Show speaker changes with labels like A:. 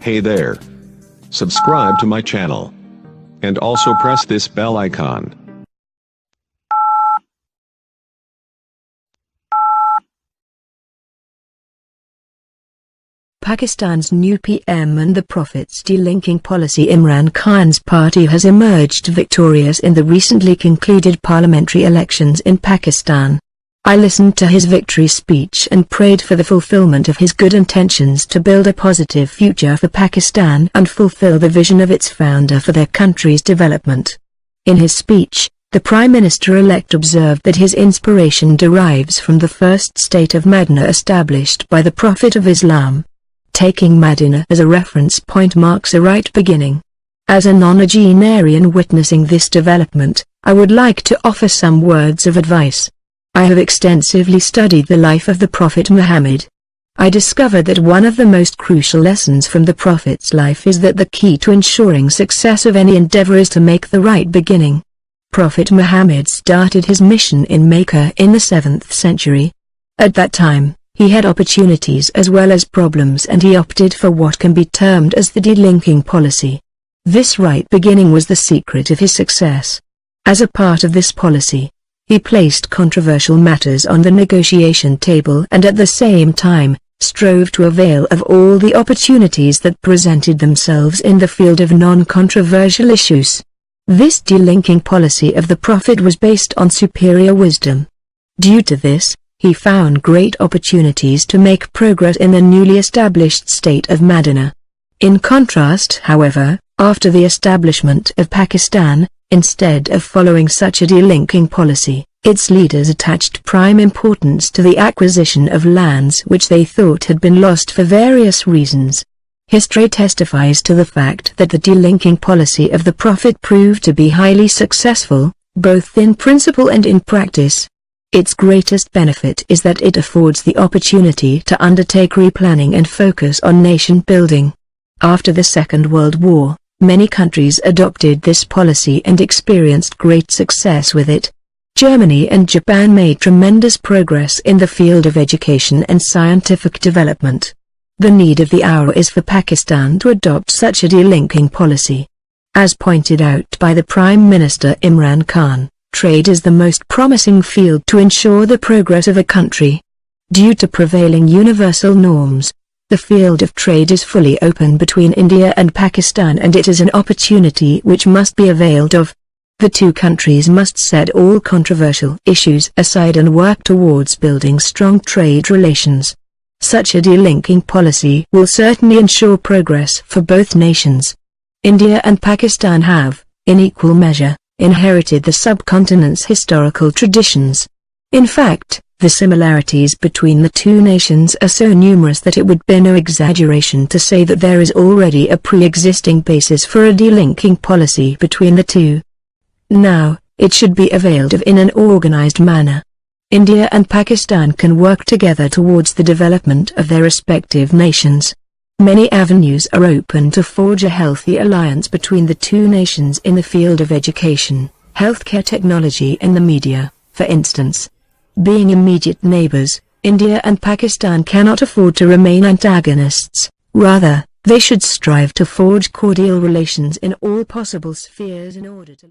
A: Hey there. Subscribe to my channel. And also press this bell icon.
B: Pakistan's new PM and the Prophet's delinking policy. Imran Khan's party has emerged victorious in the recently concluded parliamentary elections in Pakistan. I listened to his victory speech and prayed for the fulfillment of his good intentions to build a positive future for Pakistan and fulfill the vision of its founder for their country's development. In his speech, the Prime Minister-elect observed that his inspiration derives from the first state of Medina established by the Prophet of Islam. Taking Medina as a reference point marks a right beginning. As a nonagenarian witnessing this development, I would like to offer some words of advice. I have extensively studied the life of the Prophet Muhammad. I discovered that one of the most crucial lessons from the Prophet's life is that the key to ensuring success of any endeavor is to make the right beginning. Prophet Muhammad started his mission in Mecca in the 7th century. At that time, he had opportunities as well as problems, and he opted for what can be termed as the delinking policy. This right beginning was the secret of his success. As a part of this policy, he placed controversial matters on the negotiation table and at the same time, strove to avail of all the opportunities that presented themselves in the field of non-controversial issues. This delinking policy of the Prophet was based on superior wisdom. Due to this, he found great opportunities to make progress in the newly established state of Medina. In contrast, however, after the establishment of Pakistan, instead of following such a delinking policy, its leaders attached prime importance to the acquisition of lands which they thought had been lost for various reasons. History testifies to the fact that the delinking policy of the Prophet proved to be highly successful, both in principle and in practice. Its greatest benefit is that it affords the opportunity to undertake replanning and focus on nation building. After the Second World War, many countries adopted this policy and experienced great success with it. Germany and Japan made tremendous progress in the field of education and scientific development. The need of the hour is for Pakistan to adopt such a delinking policy. As pointed out by the Prime Minister Imran Khan, trade is the most promising field to ensure the progress of a country. Due to prevailing universal norms, the field of trade is fully open between India and Pakistan, and it is an opportunity which must be availed of. The two countries must set all controversial issues aside and work towards building strong trade relations. Such a delinking policy will certainly ensure progress for both nations. India and Pakistan have, in equal measure, inherited the subcontinent's historical traditions. In fact, the similarities between the two nations are so numerous that it would be no exaggeration to say that there is already a pre-existing basis for a delinking policy between the two. Now, it should be availed of in an organized manner. India and Pakistan can work together towards the development of their respective nations. Many avenues are open to forge a healthy alliance between the two nations in the field of education, healthcare, technology and the media, for instance. Being immediate neighbors, India and Pakistan cannot afford to remain antagonists. Rather, they should strive to forge cordial relations in all possible spheres in order to